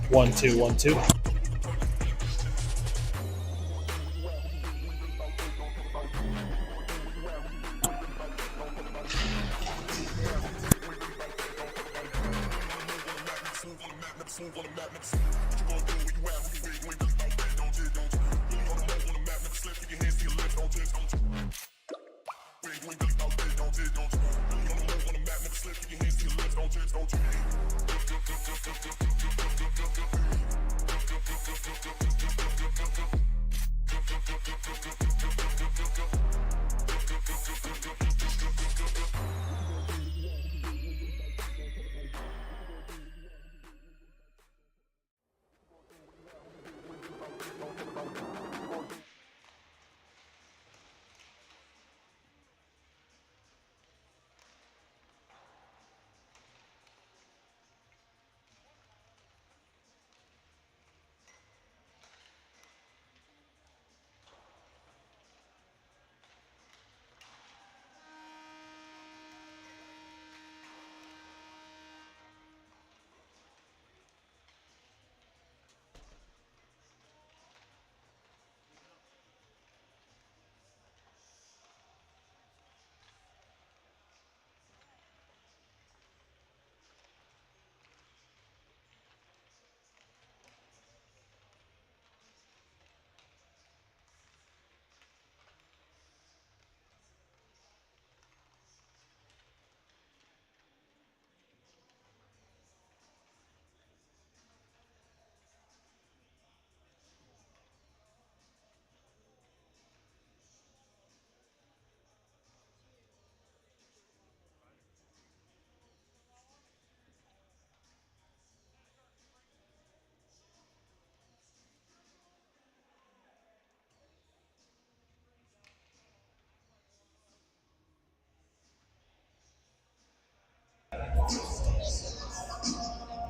One, two, 1, 2.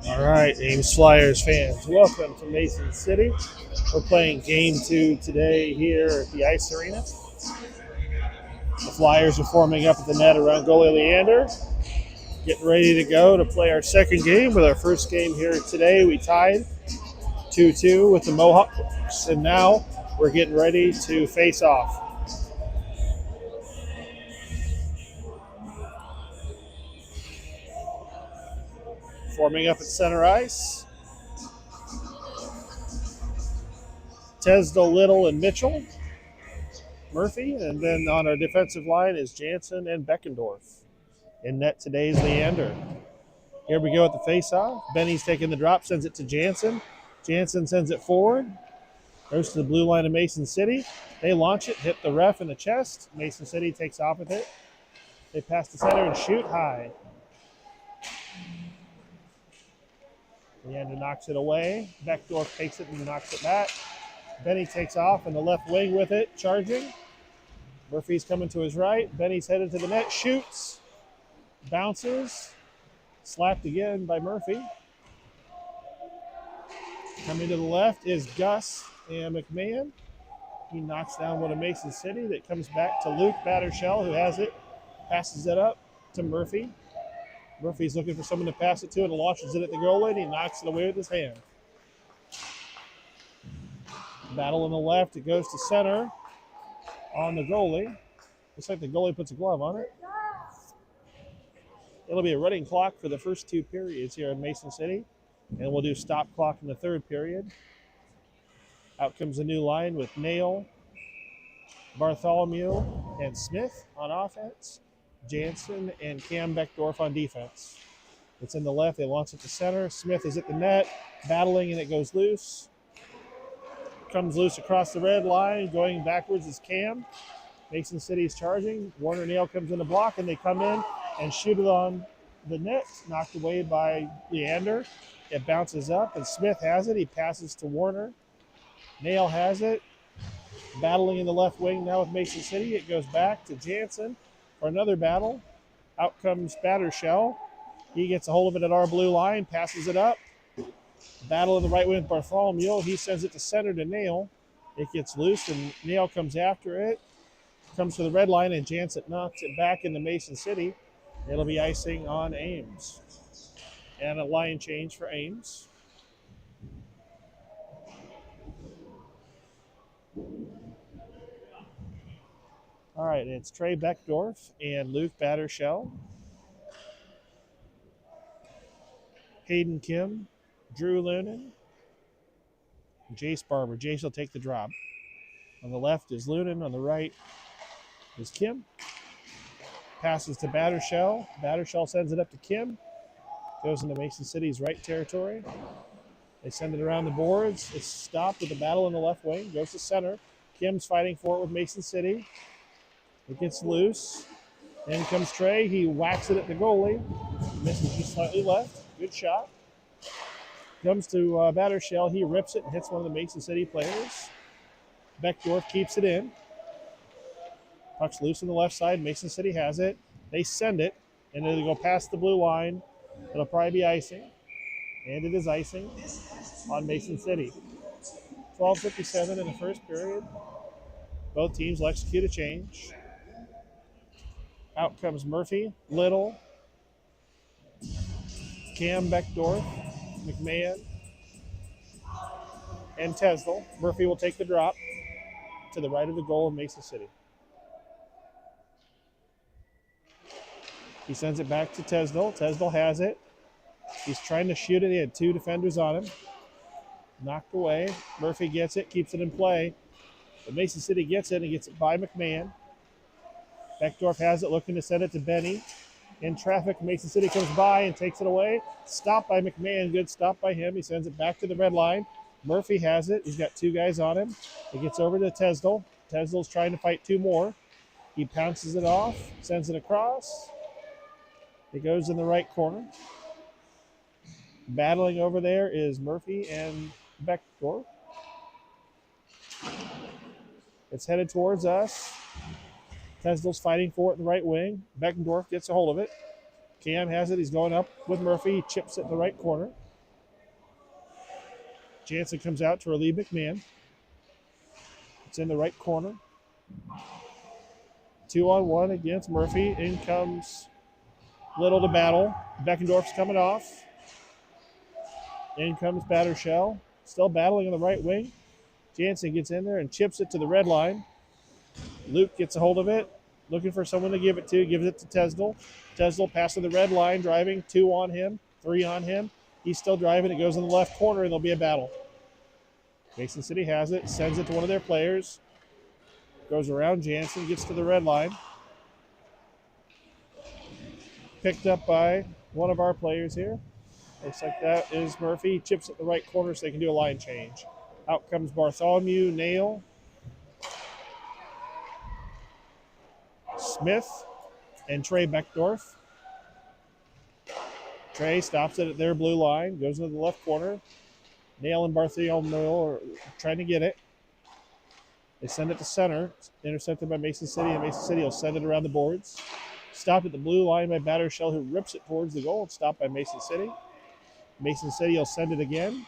All right, Ames Flyers fans, welcome to Mason City. We're playing Game 2 today here at the Ice Arena. The Flyers are forming up at the net around goalie Leander, getting ready to go to play our second game. With our first game here today, we tied 2-2 with the Mohawks, and now we're getting ready to face off. Forming up at center ice, Tesdell, Little, and Mitchell, Murphy, and then on our defensive line is Jansen and Beckendorf. In net today is Leander. Here we go at the face-off. Benny's taking the drop, sends it to Jansen. Jansen sends it forward, goes to the blue line of Mason City. They launch it, hit the ref in the chest. Mason City takes off with it. They pass the center and shoot high. Leander knocks it away. Beckendorf takes it and knocks it back. Benny takes off in the left wing with it, charging. Murphy's coming to his right. Benny's headed to the net, shoots, bounces, slapped again by Murphy. Coming to the left is Gus and McMahon. He knocks down one of Mason City. That comes back to Luke Battershell, who has it, passes it up to Murphy. Murphy's looking for someone to pass it to and launches it at the goalie, and he knocks it away with his hand. Battle on the left, it goes to center. on the goalie. Looks like the goalie puts a glove on it. It'll be a running clock for the first 2 periods here in Mason City, and we'll do stop clock in the 3rd period. Out comes the new line with Nail, Bartholomew, and Smith on offense, Jansen and Cam Beckdorf on defense. It's in the left. They launch it to center. Smith is at the net, battling, and it goes loose. Comes loose across the red line. Going backwards is Cam. Mason City's charging. Warner Nail comes in the block, and they come in and shoot it on the net. Knocked away by Leander. It bounces up, and Smith has it. He passes to Warner. Nail has it. Battling in the left wing now with Mason City. It goes back to Jansen for another battle. Out comes Battershell. He gets a hold of it at our blue line, passes it up. Battle in the right wing with Bartholomew. He sends it to center to Nail. It gets loose, and Nail comes after it. Comes to the red line, and Jansen knocks it back into Mason City. It'll be icing on Ames. And a line change for Ames. All right, it's Trey Beckdorf and Luke Battershell. Hayden Kim, Drew Lunan, Jace Barber. Jace will take the drop. On the left is Lunan. On the right is Kim. Passes to Battershell. Battershell sends it up to Kim. Goes into Mason City's right territory. They send it around the boards. It's stopped with a battle in the left wing. Goes to center. Kim's fighting for it with Mason City. It gets loose. In comes Trey. He whacks it at the goalie. Misses just slightly left. Good shot. Comes to Battershell. He rips it and hits one of the Mason City players. Beckdorf keeps it in. Puck's loose on the left side. Mason City has it. They send it, and it'll go past the blue line. It'll probably be icing. And it is icing on Mason City. 12:57 in the first period. Both teams will execute a change. Out comes Murphy, Little, Cam Beckdorf, McMahon, and Tesdal. Murphy will take the drop to the right of the goal of Mason City. He sends it back to Tesdal. Tesdal has it. He's trying to shoot it. He had 2 defenders on him. Knocked away. Murphy gets it, keeps it in play. But Mason City gets it and gets it by McMahon. Beckdorf has it, looking to send it to Benny. In traffic, Mason City comes by and takes it away. Stopped by McMahon. Good stop by him. He sends it back to the red line. Murphy has it. He's got 2 guys on him. It gets over to Tesdal. Tesdal's trying to fight 2 more. He pounces it off, sends it across. It goes in the right corner. Battling over there is Murphy and Beckdorf. It's headed towards us. Tesdal's fighting for it in the right wing. Beckendorf gets a hold of it. Cam has it. He's going up with Murphy. He chips it in the right corner. Jansen comes out to relieve McMahon. It's in the right corner. 2-on-1 against Murphy. In comes Little to battle. Beckendorf's coming off. In comes Battershell. Still battling in the right wing. Jansen gets in there and chips it to the red line. Luke gets a hold of it, looking for someone to give it to, gives it to Tesdal. Tesdal passing the red line, driving, 2 on him, 3 on him. He's still driving. It goes in the left corner, and there'll be a battle. Mason City has it, sends it to one of their players. Goes around Jansen, gets to the red line. Picked up by one of our players here. Looks like that is Murphy. He chips at the right corner so they can do a line change. Out comes Bartholomew, Nail, Smith, and Trey Beckdorf. Trey stops it at their blue line, goes into the left corner. Nail and Bartholomew are trying to get it. They send it to center. It's intercepted by Mason City, and Mason City will send it around the boards. Stopped at the blue line by Battershell, who rips it towards the goal. It's stopped by Mason City. Mason City will send it again.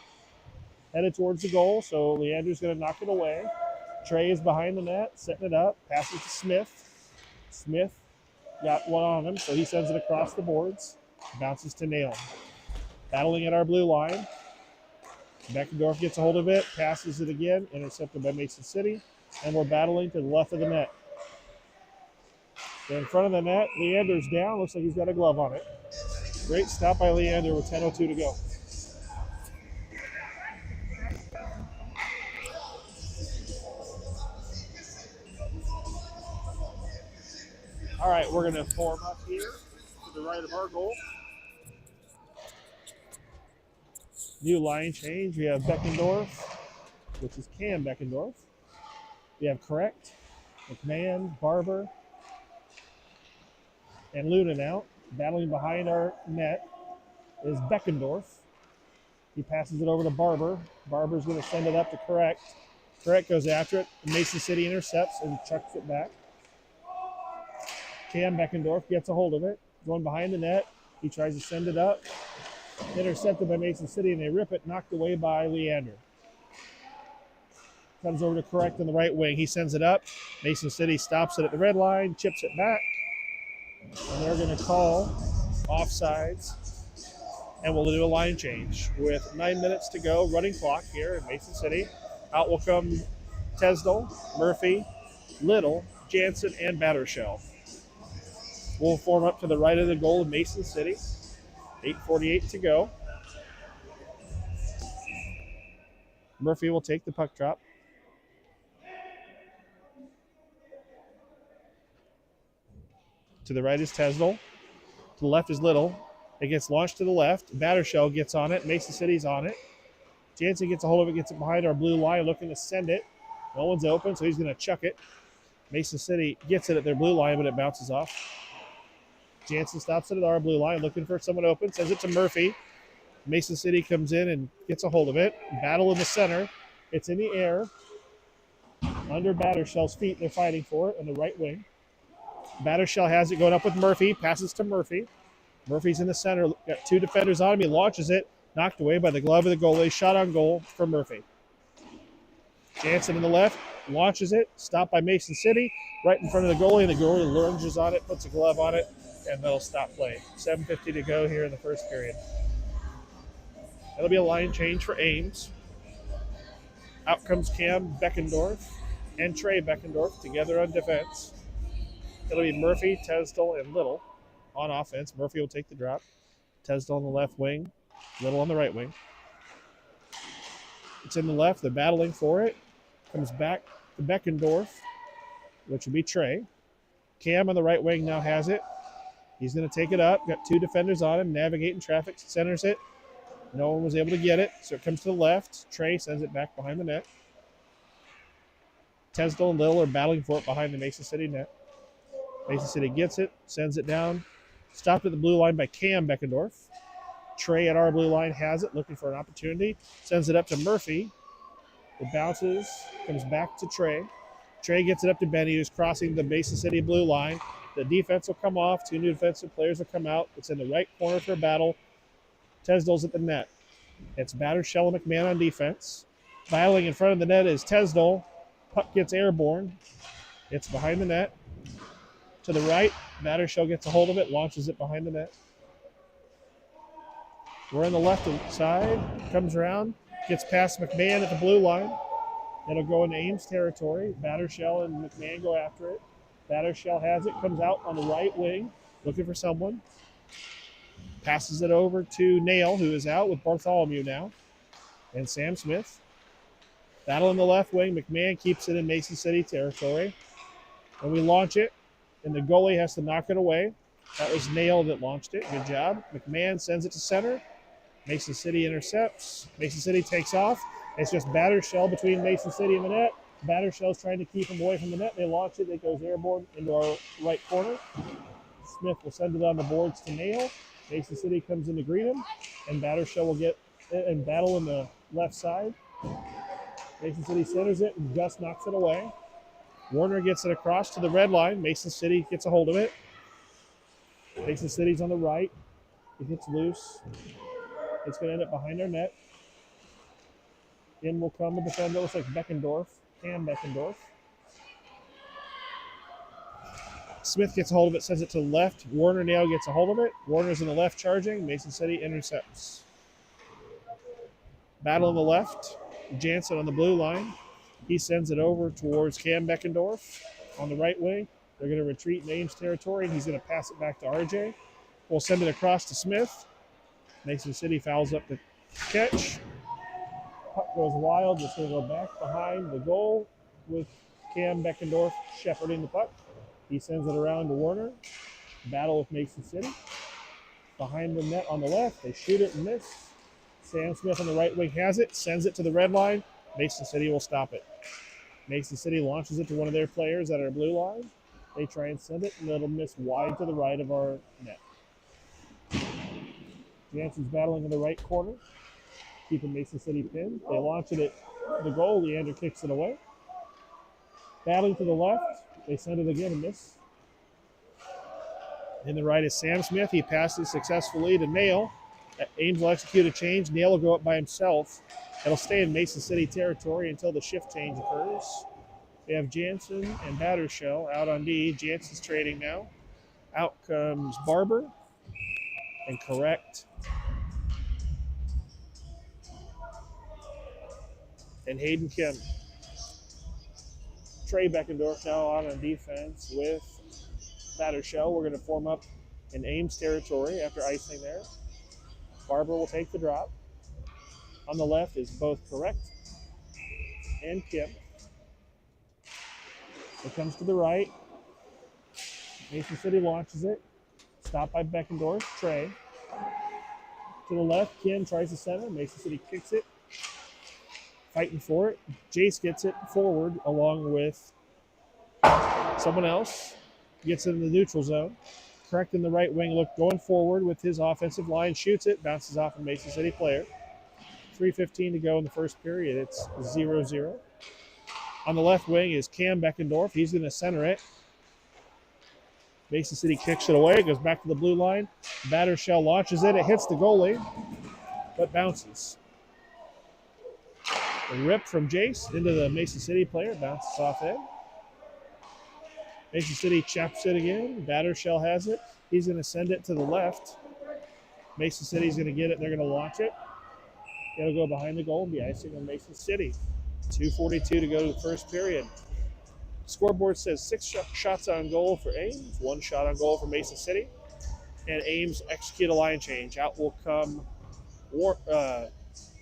Headed towards the goal, so Leander's going to knock it away. Trey is behind the net, setting it up. Passes to Smith. Smith got one on him, so he sends it across the boards. Bounces to Nail. Battling at our blue line. Beckendorf gets a hold of it, passes it again, intercepted by Mason City. And we're battling to the left of the net. In front of the net, Leander's down. Looks like he's got a glove on it. Great stop by Leander with 10:02 to go. All right, we're going to form up here to the right of our goal. New line change. We have Beckendorf, which is Cam Beckendorf. We have Correct, McMahon, Barber, and Luna now. Battling behind our net is Beckendorf. He passes it over to Barber. Barber's going to send it up to Correct. Correct goes after it. Mason City intercepts and chucks it back. Cam Beckendorf gets a hold of it. Going behind the net. He tries to send it up. Intercepted by Mason City, and they rip it, knocked away by Leander. Comes over to Correct on the right wing. He sends it up. Mason City stops it at the red line, chips it back. And they're going to call offsides. And we'll do a line change with 9 minutes to go, running clock here in Mason City. Out will come Tesdall, Murphy, Little, Jansen, and Battershell. We'll form up to the right of the goal of Mason City. 8:48 to go. Murphy will take the puck drop. To the right is Tesdall. To the left is Little. It gets launched to the left. Battershell gets on it. Mason City's on it. Jansen gets a hold of it, gets it behind our blue line, looking to send it. No one's open, so he's going to chuck it. Mason City gets it at their blue line, but it bounces off. Jansen stops it at our blue line, looking for someone open, sends it to Murphy. Mason City comes in and gets a hold of it. Battle in the center. It's in the air. Under Battershell's feet, they're fighting for it on the right wing. Battershell has it going up with Murphy, passes to Murphy. Murphy's in the center, got two defenders on him. He launches it, knocked away by the glove of the goalie. Shot on goal for Murphy. Jansen in the left, launches it, stopped by Mason City, right in front of the goalie, and the goalie lunges on it, puts a glove on it, and they'll stop play. 7:50 to go here in the first period. That'll be a line change for Ames. Out comes Cam Beckendorf and Trey Beckendorf together on defense. It'll be Murphy, Tesdall, and Little on offense. Murphy will take the drop. Tesdall on the left wing, Little on the right wing. It's in the left. They're battling for it. Comes back to Beckendorf, which will be Trey. Cam on the right wing now has it. He's going to take it up. Got two defenders on him, navigating traffic, centers it. No one was able to get it, so it comes to the left. Trey sends it back behind the net. Tesdall and Little are battling for it behind the Mason City net. Mason City gets it, sends it down. Stopped at the blue line by Cam Beckendorf. Trey at our blue line has it, looking for an opportunity. Sends it up to Murphy. It bounces, comes back to Trey. Trey gets it up to Benny, who's crossing the Mason City blue line. The defense will come off. Two new defensive players will come out. It's in the right corner for a battle. Tesdall's at the net. It's Battershell and McMahon on defense. Battling in front of the net is Tesdall. Puck gets airborne. It's behind the net. To the right, Battershell gets a hold of it, launches it behind the net. We're on the left side. Comes around, gets past McMahon at the blue line. It'll go into Ames territory. Battershell and McMahon go after it. Battershell has it, comes out on the right wing, looking for someone. Passes it over to Nail, who is out with Bartholomew now, and Sam Smith. Battle in the left wing. McMahon keeps it in Mason City territory. And we launch it, and the goalie has to knock it away. That was Nail that launched it. Good job. McMahon sends it to center. Mason City intercepts. Mason City takes off. It's just Battershell between Mason City and the net. Battershell's trying to keep him away from the net. They launch it. It goes airborne into our right corner. Smith will send it on the boards to Nail. Mason City comes in to greet him, and Battershell will get and battle in the left side. Mason City centers it, and Gus knocks it away. Warner gets it across to the red line. Mason City gets a hold of it. Mason City's on the right. It gets loose. It's going to end up behind our net. In will come the defender. Looks like Beckendorf, Cam Beckendorf. Smith gets a hold of it, sends it to the left. Warner now gets a hold of it. Warner's in the left charging. Mason City intercepts. Battle on the left. Jansen on the blue line. He sends it over towards Cam Beckendorf on the right wing. They're going to retreat in Ames territory, and he's going to pass it back to RJ. We'll send it across to Smith. Mason City fouls up the catch. Puck goes wild. It's going to go back behind the goal with Cam Beckendorf shepherding the puck. He sends it around to Warner. Battle with Mason City. Behind the net on the left. They shoot it and miss. Sam Smith on the right wing has it. Sends it to the red line. Mason City will stop it. Mason City launches it to one of their players at our blue line. They try and send it, and it'll miss wide to the right of our net. Jansen's battling in the right corner, keeping Mason City pinned. They launch it at the goal. Leander kicks it away. Battling to the left. They send it again and miss. In the right is Sam Smith. He passes successfully to Nail. Ames will execute a change. Nail will go up by himself. It'll stay in Mason City territory until the shift change occurs. We have Jansen and Battershell out on D. Jansen's trading now. Out comes Barber. And correct. And Hayden Kim. Trey Beckendorf now out on defense with Battershell. We're going to form up in Ames territory after icing there. Barber will take the drop. On the left is both correct and Kim. It comes to the right. Mason City launches it. Stopped by Beckendorf. Trey. To the left, Kim tries to center. Mason City kicks it. Fighting for it. Jace gets it forward along with someone else. Gets it in the neutral zone. Correct in the right wing. Look, going forward with his offensive line. Shoots it. Bounces off a Mason City player. 3:15 to go in the first period. It's 0-0. On the left wing is Cam Beckendorf. He's going to center it. Mason City kicks it away. It goes back to the blue line. Battershell launches it. It hits the goalie, but bounces. A rip from Jace into the Mason City player. Bounces off it. Mason City chaps it again. Battershell has it. He's going to send it to the left. Mason City's going to get it. They're going to launch it. It'll go behind the goal and be icing on Mason City. 2:42 to go to the first period. Scoreboard says 6 shots on goal for Ames, 1 shot on goal for Mason City, and Ames execute a line change. Out will come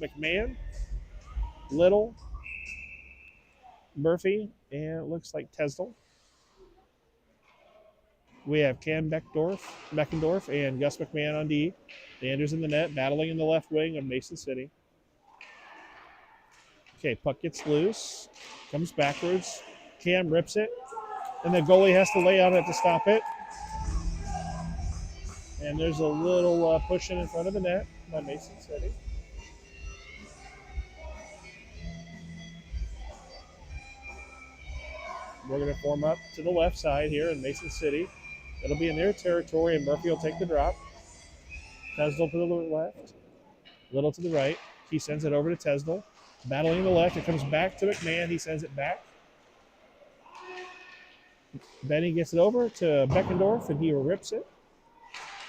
McMahon, Little, Murphy, and it looks like Tesdell. We have Cam Beckendorf and Gus McMahon on D. Leander's in the net, battling in the left wing of Mason City. Okay, puck gets loose, comes backwards. Cam rips it, and the goalie has to lay on it to stop it. And there's a little pushing in front of the net by Mason City. We're going to form up to the left side here in Mason City. It'll be in their territory, and Murphy will take the drop. Tesdell to the left, Little to the right. He sends it over to Tesdell. Battling the left, it comes back to McMahon. He sends it back. Benny gets it over to Beckendorf, and he rips it.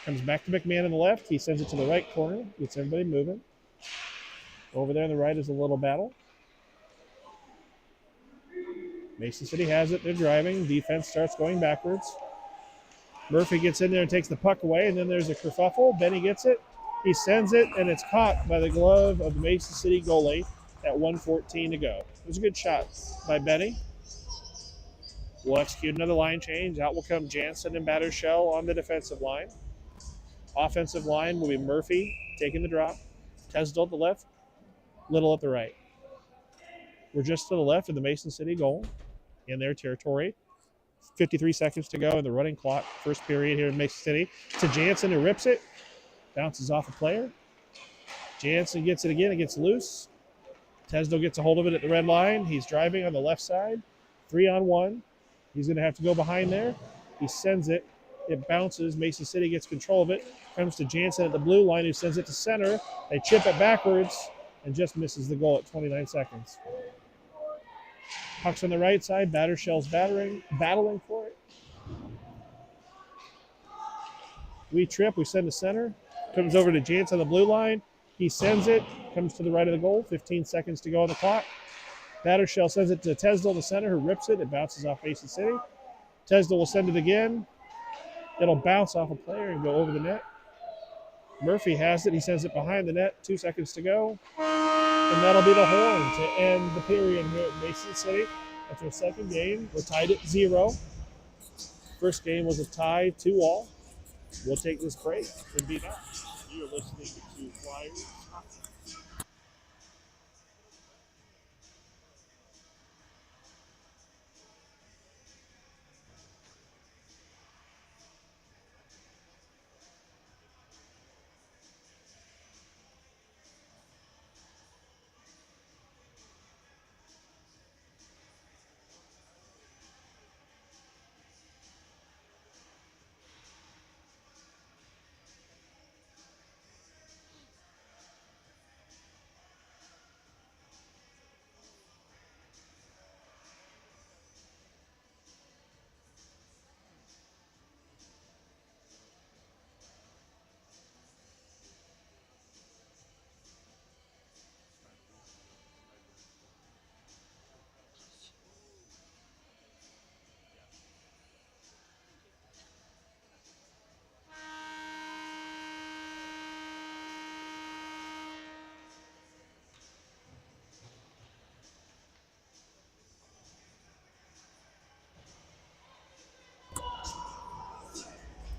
Comes back to McMahon on the left. He sends it to the right corner. Gets everybody moving. Over there on the right is a little battle. Mason City has it. They're driving. Defense starts going backwards. Murphy gets in there and takes the puck away, and then there's a kerfuffle. Benny gets it. He sends it, and it's caught by the glove of the Mason City goalie at 1:14 to go. It was a good shot by Benny. We'll execute another line change. Out will come Jansen and Battershell on the defensive line. Offensive line will be Murphy taking the drop. Tesdell at the left, Little at the right. We're just to the left of the Mason City goal in their territory. 53 seconds to go in the running clock. First period here in Mason City. To Jansen, who rips it. Bounces off a player. Jansen gets it again. It gets loose. Tesdell gets a hold of it at the red line. He's driving on the left side. 3-on-1. He's going to have to go behind there. He sends it. It bounces. Mason City gets control of it. Comes to Jansen at the blue line, who sends it to center. They chip it backwards and just misses the goal at 29 seconds. Puck's on the right side. Battershell's battling for it. We trip. We send to center. Comes over to Jansen on the blue line. He sends it. Comes to the right of the goal. 15 seconds to go on the clock. Battershell sends it to Tesdall, the center, who rips it. It bounces off Mason City. Tesdall will send it again. It'll bounce off a player and go over the net. Murphy has it. He sends it behind the net. 2 seconds to go. And that'll be the horn to end the period here at Mason City. After a second game, we're tied at 0. First game was a tie, 2-all. We'll take this break and be back. You're listening to Flyers.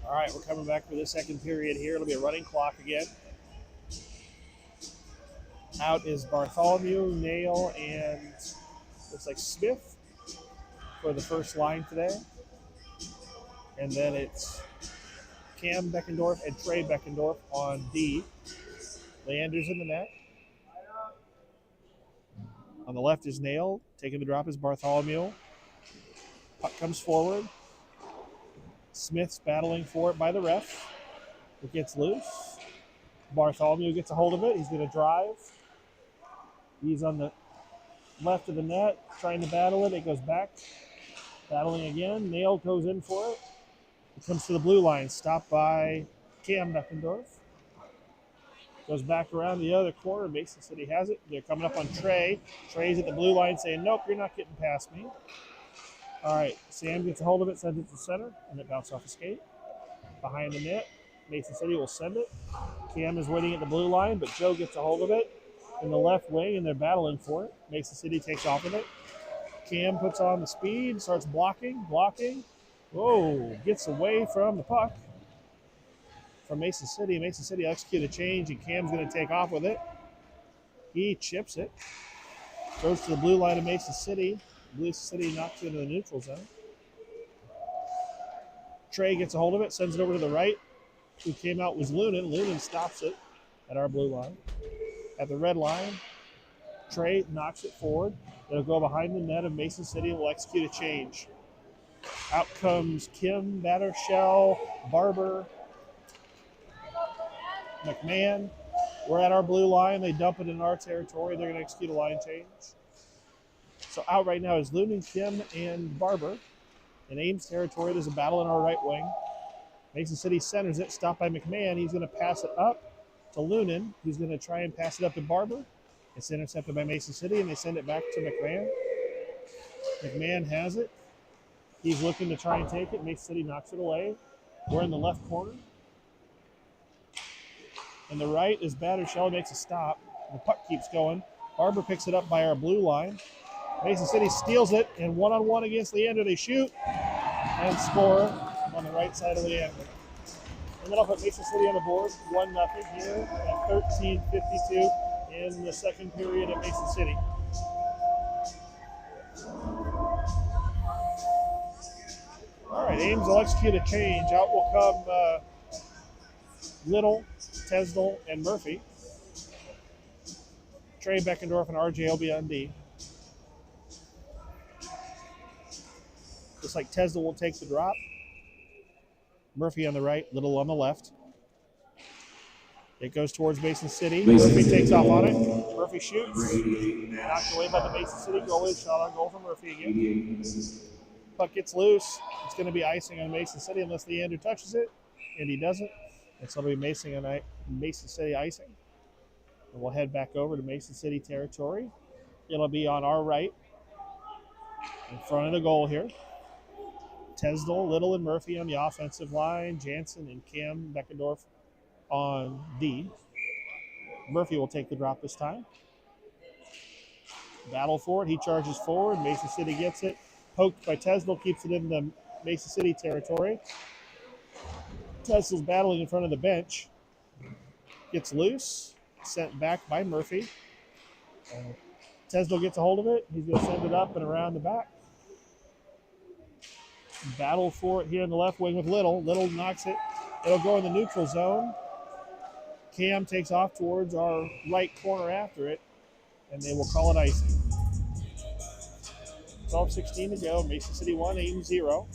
All right, we're coming back for the second period here. It'll be a running clock again. Out is Bartholomew, Nail, and looks like Smith for the first line today. And then it's Cam Beckendorf and Trey Beckendorf on D. Leander's in the net. On the left is Nail. Taking the drop is Bartholomew. Puck comes forward. Smith's battling for it by the ref. It gets loose. Bartholomew gets a hold of it. He's going to drive. He's on the left of the net, trying to battle it. It goes back. Battling again. Nail goes in for it. It comes to the blue line. Stopped by Cam Beckendorf. Goes back around the other corner. Mason City has it. They're coming up on Trey. Trey's at the blue line saying, nope, you're not getting past me. All right, Sam gets a hold of it, sends it to the center, and it bounced off a skate. Behind the net, Mason City will send it. Cam is waiting at the blue line, but Joe gets a hold of it in the left wing, and they're battling for it. Mason City takes off with it. Cam puts on the speed, starts blocking. Whoa, gets away from the puck from Mason City. Mason City execute a change, and Cam's going to take off with it. He chips it. Goes to the blue line of Mason City. Blue City knocks it into the neutral zone. Trey gets a hold of it, sends it over to the right. Who came out was Lunan. Lunan stops it at our blue line. At the red line, Trey knocks it forward. It'll go behind the net of Mason City and will execute a change. Out comes Kim, Battershell, Barber, McMahon. We're at our blue line. They dump it in our territory. They're going to execute a line change. So out right now is Lunan, Kim, and Barber. In Ames territory, there's a battle in our right wing. Mason City centers it, stopped by McMahon. He's going to pass it up to Lunan. He's going to try and pass it up to Barber. It's intercepted by Mason City, and they send it back to McMahon. McMahon has it. He's looking to try and take it. Mason City knocks it away. We're in the left corner. And the right is Battershell, makes a stop. The puck keeps going. Barber picks it up by our blue line. Mason City steals it, and one-on-one against Leander, they shoot and score on the right side of Leander. And that'll put Mason City on the board, 1-0 here at 13:52 in the second period at Mason City. All right, Ames will execute a change. Out will come Little, Tesdall, and Murphy. Trey Beckendorf and RJ will be on D. Looks like Tesdall will take the drop. Murphy on the right, Little on the left. It goes towards Mason City. Murphy takes off on it. Murphy shoots. Knocked away by the Mason City goalie. Shot on goal for Murphy again. Puck gets loose. It's going to be icing on Mason City unless Leander touches it, and he doesn't. And so it'll be Mason City icing. And we'll head back over to Mason City territory. It'll be on our right, in front of the goal here. Tesdell, Little, and Murphy on the offensive line. Jansen and Cam Beckendorf on D. Murphy will take the drop this time. Battle for it. He charges forward. Mason City gets it. Poked by Tesdell, keeps it in the Mason City territory. Tesdell's battling in front of the bench. Gets loose. Sent back by Murphy. Tesdell gets a hold of it. He's going to send it up and around the back. Battle for it here in the left wing with Little. Little knocks it. It'll go in the neutral zone. Cam takes off towards our right corner after it, and they will call it icing. 12:16 to go. Mason City 1, Ames 0.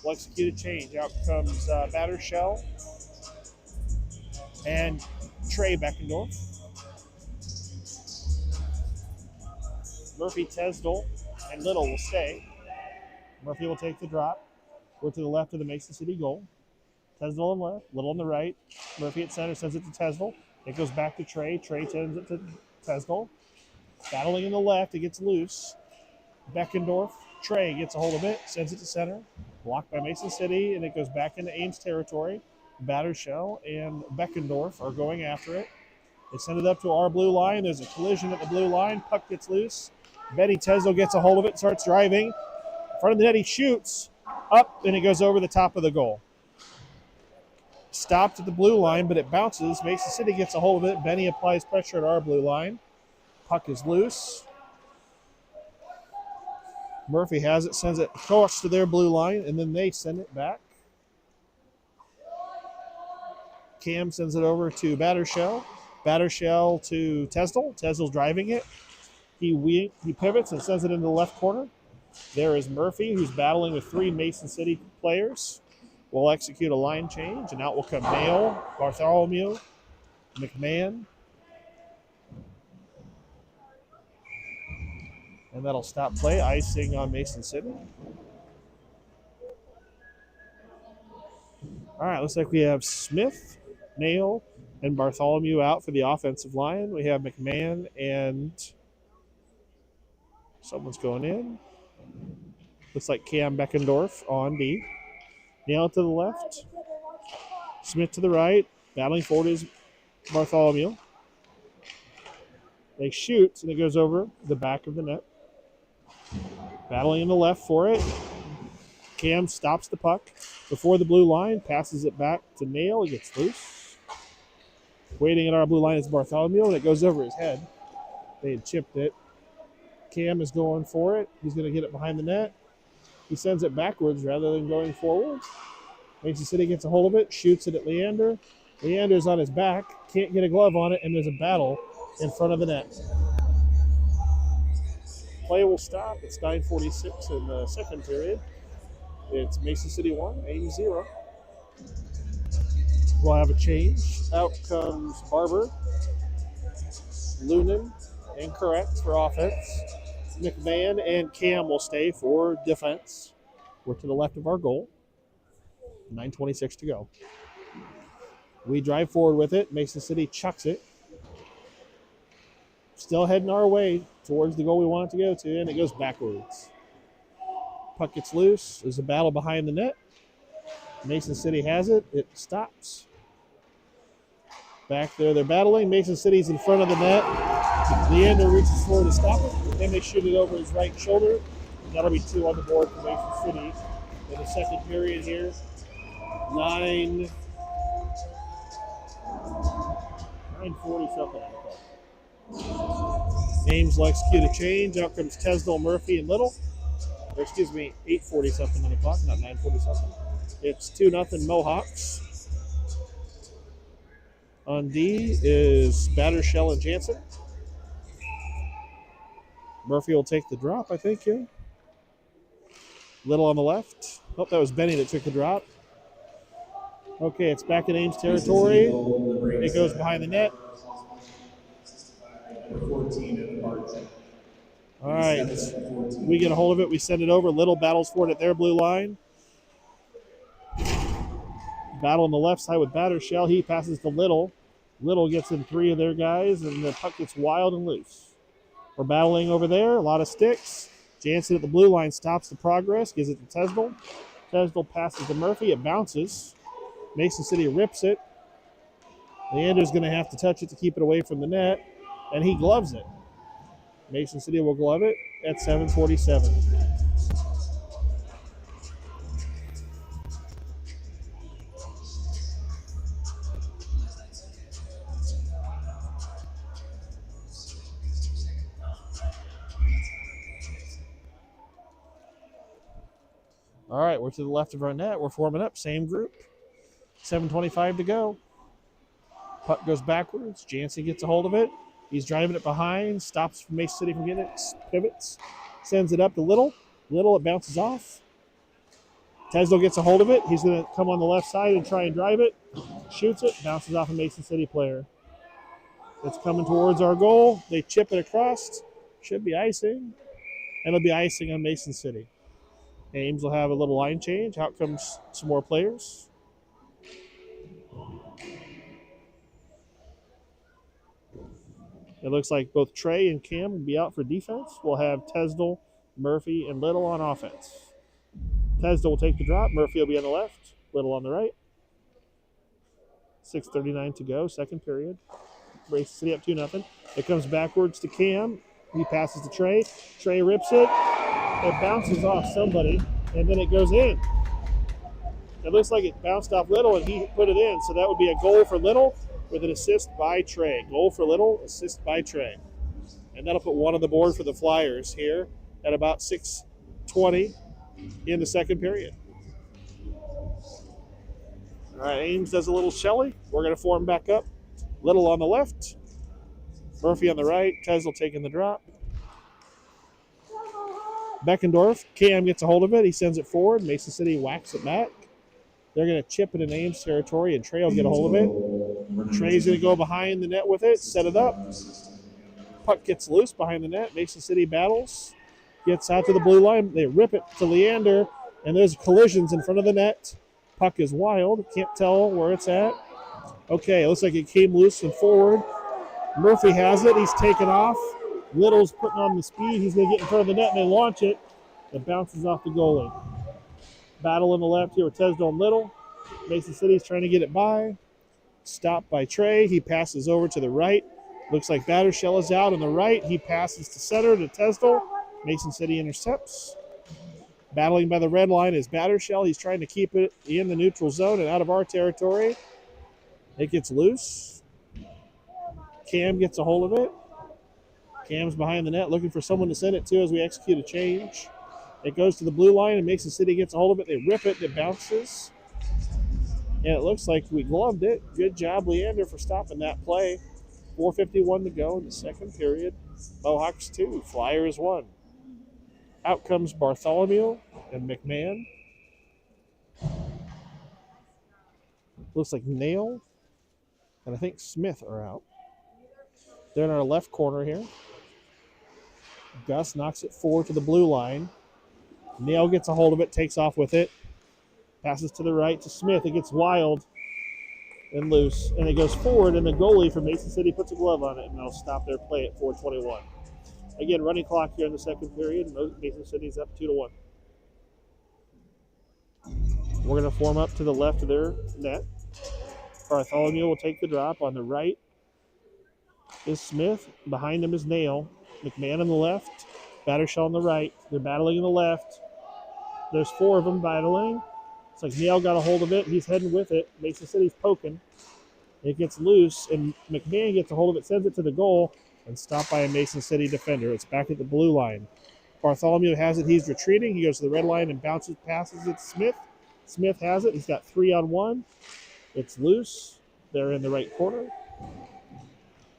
Will execute a change. Out comes Battershell and Trey Beckendorf. Murphy, Tesdell, and Little will stay. Murphy will take the drop. We're to the left of the Mason City goal. Tesdell on the left, Little on the right. Murphy at center sends it to Tesdell. It goes back to Trey. Trey sends it to Tesdell. Battling in the left, it gets loose. Beckendorf, Trey gets a hold of it, sends it to center. Blocked by Mason City, and it goes back into Ames territory. Battershell and Beckendorf are going after it. They send it up to our blue line. There's a collision at the blue line. Puck gets loose. Benny Tesdell gets a hold of it, starts driving. In front of the net, he shoots up, and it goes over the top of the goal. Stopped at the blue line, but it bounces. Mason City gets a hold of it. Benny applies pressure at our blue line. Puck is loose. Murphy has it, sends it across to their blue line, and then they send it back. Cam sends it over to Battershell. Battershell to Tesdell. Tesdell's driving it. He pivots and sends it into the left corner. There is Murphy, who's battling with 3 Mason City players. We'll execute a line change, and out will come Nail, Bartholomew, McMahon. And that'll stop play. Icing on Mason City. All right, looks like we have Smith, Nail, and Bartholomew out for the offensive line. We have McMahon and someone's going in. Looks like Cam Beckendorf on D. Nail to the left. Smith to the right. Battling forward is Bartholomew. They shoot, and it goes over the back of the net. Battling in the left for it. Cam stops the puck before the blue line, passes it back to Nail. It gets loose. Waiting at our blue line is Bartholomew, and it goes over his head. They had chipped it. Cam is going for it. He's going to get it behind the net. He sends it backwards rather than going forward. Mason City gets a hold of it, shoots it at Leander. Leander's on his back, can't get a glove on it, and there's a battle in front of the net. Play will stop. It's 9:46 in the second period. It's Mason City 1, Ames 0. We'll have a change. Out comes Barber, Lunan, incorrect for offense. McMahon and Cam will stay for defense. We're to the left of our goal. 9:26 to go. We drive forward with it. Mason City chucks it. Still heading our way towards the goal we want it to go to, and it goes backwards. Puck gets loose. There's a battle behind the net. Mason City has it. It stops. Back there, they're battling. Mason City's in front of the net. Leander reaches forward to stop it. Then they shoot it over his right shoulder. That'll be 2 on the board for Mason City in the second period here. 9:40 something. Ames will execute a change. Out comes Tesdell, Murphy, and Little. Or excuse me, 8:40 something on the clock, not 9:40 something. It's 2-0 Mohawks. On D is Battershell and Jansen. Murphy will take the drop, I think, yeah. Little on the left. Oh, that was Benny that took the drop. Okay, it's back in Ames territory. It goes behind the net. All right, we get a hold of it. We send it over. Little battles for it at their blue line. Battle on the left side with Battershell. He passes to Little. Little gets in 3 of their guys, and the puck gets wild and loose. We're battling over there. A lot of sticks. Jansen at the blue line stops the progress, gives it to Tesdell. Tesdell passes to Murphy. It bounces. Mason City rips it. Leander's going to have to touch it to keep it away from the net, and he gloves it. Mason City will glove it at 7:47. All right, we're to the left of our net. We're forming up, same group. 7:25 to go. Puck goes backwards. Jansen gets a hold of it. He's driving it behind. Stops Mason City from getting it. Pivots. Sends it up to Little. Little, it bounces off. Tesdell gets a hold of it. He's going to come on the left side and try and drive it. Shoots it. Bounces off a Mason City player. It's coming towards our goal. They chip it across. Should be icing. And it'll be icing on Mason City. Ames will have a little line change. Out comes some more players. It looks like both Trey and Cam will be out for defense. We'll have Tesdell, Murphy, and Little on offense. Tesdell will take the drop. Murphy will be on the left. Little on the right. 6:39 to go, second period. Mason City up 2-0. It comes backwards to Cam. He passes to Trey. Trey rips it. It bounces off somebody, and then it goes in. It looks like it bounced off Little, and he put it in. So that would be a goal for Little with an assist by Trey. Goal for Little, assist by Trey. And that'll put one on the board for the Flyers here at about 6:20 in the second period. All right, Ames does a little Shelley. We're going to form back up. Little on the left. Murphy on the right. Tesdell taking the drop. Beckendorf. Cam gets a hold of it. He sends it forward. Mason City whacks it back. They're going to chip it in Ames territory, and Trey will get a hold of it. Trey's going to go behind the net with it, set it up. Puck gets loose behind the net. Mason City battles. Gets out to the blue line. They rip it to Leander, and there's collisions in front of the net. Puck is wild. Can't tell where it's at. Okay, it looks like it came loose and forward. Murphy has it. He's taken off. Little's putting on the speed. He's going to get in front of the net, and they launch it. It bounces off the goalie. Battle on the left here with Tesdell and Little. Mason City's trying to get it by. Stopped by Trey. He passes over to the right. Looks like Battershell is out on the right. He passes to center to Tesdell. Mason City intercepts. Battling by the red line is Battershell. He's trying to keep it in the neutral zone and out of our territory. It gets loose. Cam gets a hold of it. Cam's behind the net looking for someone to send it to as we execute a change. It goes to the blue line and Mason City gets a hold of it. They rip it. It bounces. And it looks like we gloved it. Good job, Leander, for stopping that play. 4:51 to go in the second period. Mohawks 2, Flyers 1. Out comes Bartholomew and McMahon. Looks like Nail and I think Smith are out. They're in our left corner here. Gus knocks it forward to the blue line. Nail gets a hold of it, takes off with it. Passes to the right to Smith. It gets wild and loose, and it goes forward, and the goalie from Mason City puts a glove on it, and they'll stop their play at 4:21. Again, running clock here in the second period. Mason City's up 2-1. We're going to form up to the left of their net. Bartholomew will take the drop. On the right is Smith. Behind him is Nail. McMahon on the left. Battershell on the right. They're battling on the left. There's four of them battling. It's like Nail got a hold of it. He's heading with it. Mason City's poking. It gets loose, and McMahon gets a hold of it, sends it to the goal, and stopped by a Mason City defender. It's back at the blue line. Bartholomew has it. He's retreating. He goes to the red line and passes it to Smith. Smith has it. He's got 3-on-1. It's loose. They're in the right corner.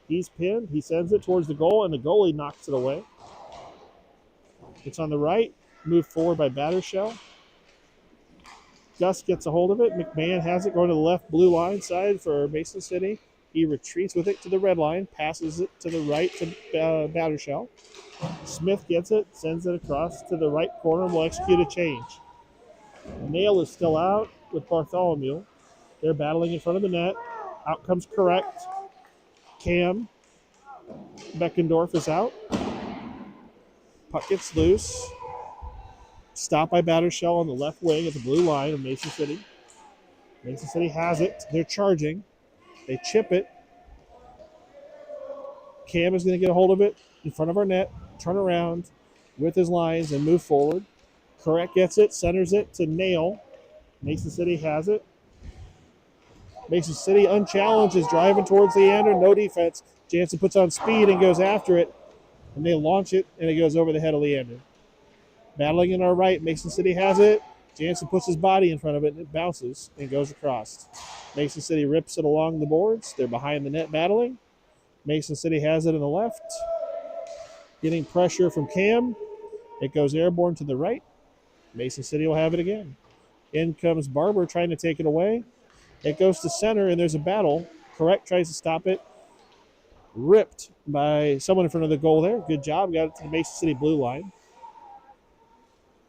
He's pinned. He sends it towards the goal, and the goalie knocks it away. It's on the right. Moved forward by Battershell. Gus gets a hold of it. McMahon has it going to the left blue line side for Mason City. He retreats with it to the red line, passes it to the right to Battershell. Smith gets it, sends it across to the right corner, and will execute a change. Nail is still out with Bartholomew. They're battling in front of the net. Out comes Correct. Cam. Beckendorf is out. Puck gets loose. Stopped by Battershell on the left wing at the blue line of Mason City. Mason City has it. They're charging. They chip it. Cam is going to get a hold of it in front of our net, turn around with his lines and move forward. Correct gets it, centers it to Nail. Mason City has it. Mason City unchallenged is driving towards Leander. No defense. Jansen puts on speed and goes after it. And they launch it, and it goes over the head of Leander. Battling in our right, Mason City has it. Jansen puts his body in front of it, and it bounces and goes across. Mason City rips it along the boards. They're behind the net battling. Mason City has it in the left. Getting pressure from Cam. It goes airborne to the right. Mason City will have it again. In comes Barber trying to take it away. It goes to center, and there's a battle. Correct tries to stop it. Ripped by someone in front of the goal there. Good job. Got it to the Mason City blue line.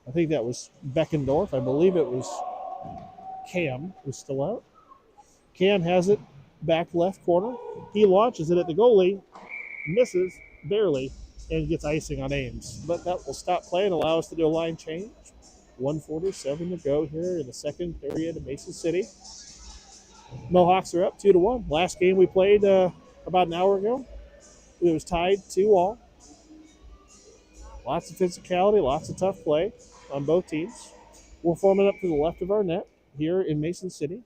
I think that was Beckendorf. I believe it was Cam who's still out. Cam has it back left corner. He launches it at the goalie. Misses barely and gets icing on Ames. But that will stop play and allow us to do a line change. 1:47 to go here in the second period of Mason City. Mohawks are up 2-1. Last game we played about an hour ago, it was tied 2-2. Lots of physicality, lots of tough play on both teams. We're forming up to the left of our net here in Mason City.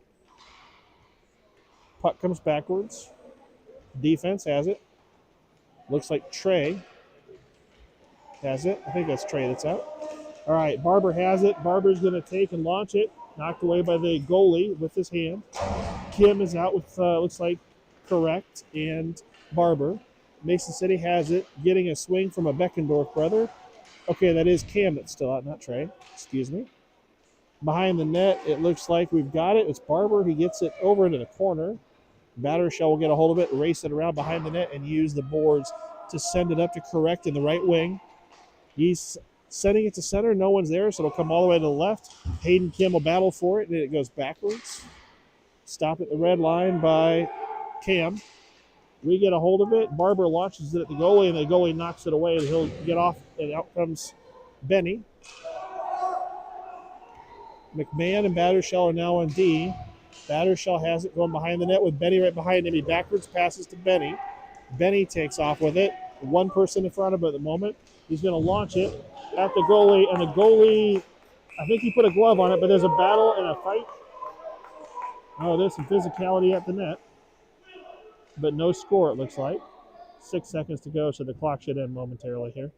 Puck comes backwards. Defense has it. Looks like Trey has it. I think that's Trey that's out. All right, Barber has it. Barber's going to take and launch it. Knocked away by the goalie with his hand. Kim is out with, looks like, Correct and Barber. Mason City has it. Getting a swing from a Beckendorf brother. Okay, that is Cam that's still out, not Trey. Excuse me. Behind the net, it looks like we've got it. It's Barber. He gets it over into the corner. Battershell will get a hold of it, race it around behind the net, and use the boards to send it up to Correct in the right wing. He's sending it to center. No one's there, so it'll come all the way to the left. Hayden Kim will battle for it, and it goes backwards. Stop at the red line by Cam. We get a hold of it. Barber launches it at the goalie, and the goalie knocks it away, and he'll get off, and out comes Benny. McMahon and Battershell are now on D. Battershell has it going behind the net with Benny right behind him. He backwards passes to Benny. Benny takes off with it. One person in front of him at the moment. He's going to launch it at the goalie, and the goalie, I think he put a glove on it, but there's a battle and a fight. Oh, there's some physicality at the net, but no score, it looks like. 6 seconds to go, so the clock should end momentarily here.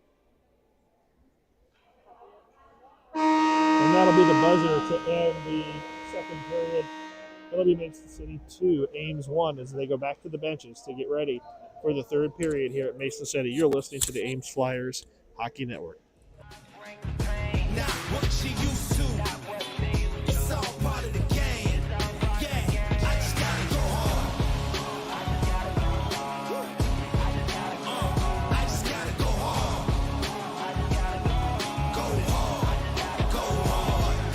And that'll be the buzzer to end the second period. It'll be Mason City 2, Ames 1, as they go back to the benches to get ready for the third period here at Mason City. You're listening to the Ames Flyers Hockey Network. Not what she used to. It's all part of the game. Yeah, I just gotta go hard. I just gotta go hard. Go hard.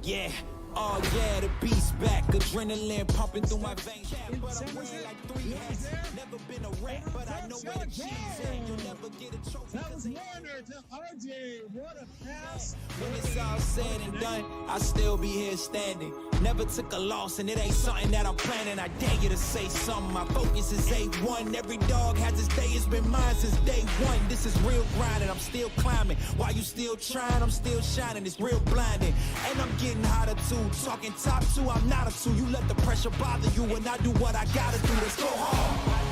Yeah. Oh yeah, the beast back, adrenaline pumping through my veins. Yeah, but I'm wearing like 3 hats. Never been a rat, but I know where the cheese at. You'll never get a trophy. That was Warner to RJ. What a pass. When it's all said and done, I'll still be here standing. Never took a loss, and it ain't something that I'm planning. I dare you to say something. My focus is A1. Every dog has its day. It's been mine since day one. This is real grinding. I'm still climbing. While you still trying, I'm still shining. It's real blinding. And I'm getting hotter too. Talking top 2, I'm not a 2. You let the pressure bother you, and I do what I gotta do. Let's go hard.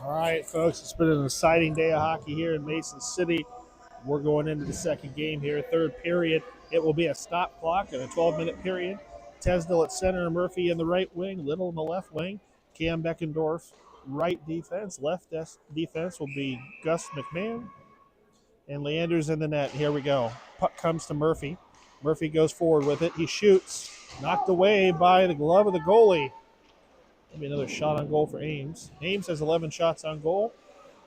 All right, folks, it's been an exciting day of hockey here in Mason City. We're going into the second game here, third period. It will be a stop clock and a 12-minute period. Tesdale at center, Murphy in the right wing, Little in the left wing, Cam Beckendorf right defense. Left defense will be Gus McMahon. And Leander's in the net. Here we go. Puck comes to Murphy. Murphy goes forward with it. He shoots. Knocked away by the glove of the goalie. That'll be another shot on goal for Ames. Ames has 11 shots on goal.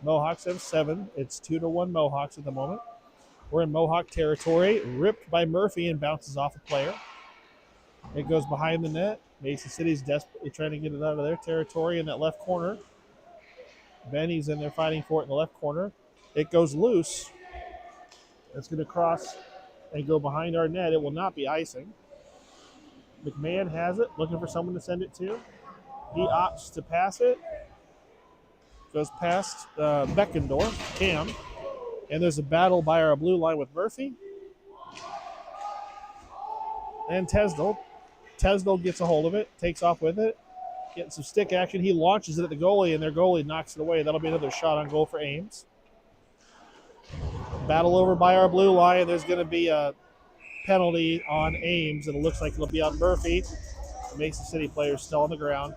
Mohawks have 7. It's 2-1 Mohawks at the moment. We're in Mohawk territory. Ripped by Murphy and bounces off a player. It goes behind the net. Mason City's desperately trying to get it out of their territory in that left corner. Benny's in there fighting for it in the left corner. It goes loose. It's going to cross and go behind our net. It will not be icing. McMahon has it, looking for someone to send it to. He opts to pass it. Goes past Beckendorf, Cam. And there's a battle by our blue line with Murphy. And Tesdell. Tesdell gets a hold of it, takes off with it. Getting some stick action. He launches it at the goalie, and their goalie knocks it away. That'll be another shot on goal for Ames. Battle over by our blue line. There's going to be a penalty on Ames, and it looks like it'll be on Murphy. The Mason City player's still on the ground.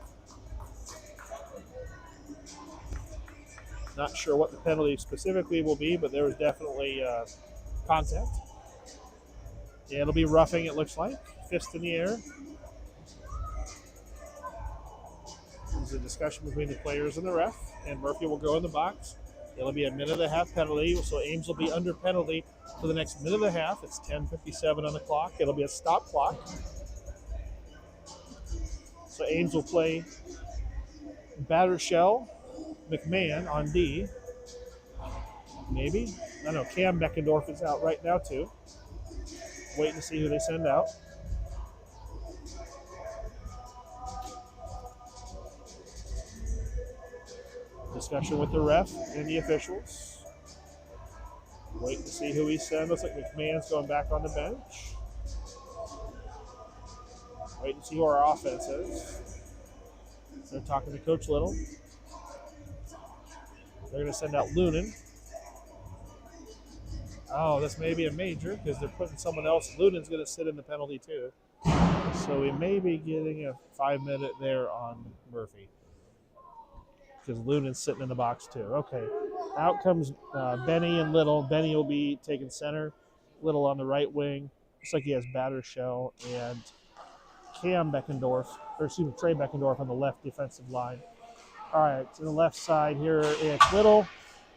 Not sure what the penalty specifically will be, but there was definitely contact. Yeah, it'll be roughing, it looks like. Fist in the air. There's a discussion between the players and the ref, and Murphy will go in the box. It'll be a minute and a half penalty, so Ames will be under penalty for the next minute and a half. It's 10:57 on the clock. It'll be a stop clock. So Ames will play Battershell, McMahon on D. Maybe. I don't know. Cam Beckendorf is out right now, too. Waiting to see who they send out. Discussion with the ref and the officials. Waiting to see who he sends. Looks like McMahon's going back on the bench. Waiting to see who our offense is. They're talking to Coach Little. They're going to send out Lunan. Oh, this may be a major because they're putting someone else. Lunan's going to sit in the penalty too. So we may be getting a 5-minute there on Murphy because Lunan's sitting in the box too. Okay. Out comes Benny and Little. Benny will be taking center. Little on the right wing. Looks like he has Battershell and Cam Beckendorf, or excuse me, Trey Beckendorf on the left defensive line. All right, to the left side here, it's Little.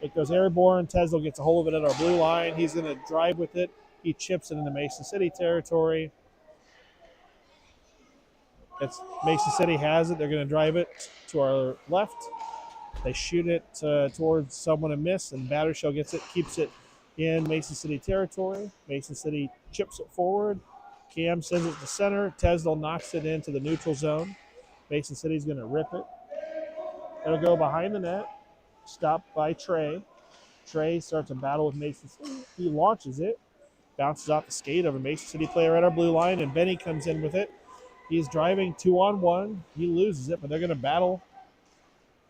It goes airborne. Tesdell gets a hold of it at our blue line. He's going to drive with it. He chips it into Mason City territory. It's Mason City has it. They're going to drive it to our left. They shoot it towards someone and miss, and Battershell gets it, keeps it in Mason City territory. Mason City chips it forward. Cam sends it to center. Tesdell knocks it into the neutral zone. Mason City's going to rip it. It'll go behind the net. Stopped by Trey. Trey starts a battle with Mason City. He launches it. Bounces off the skate of a Mason City player at our blue line, and Benny comes in with it. He's driving 2-on-1. He loses it, but they're going to battle.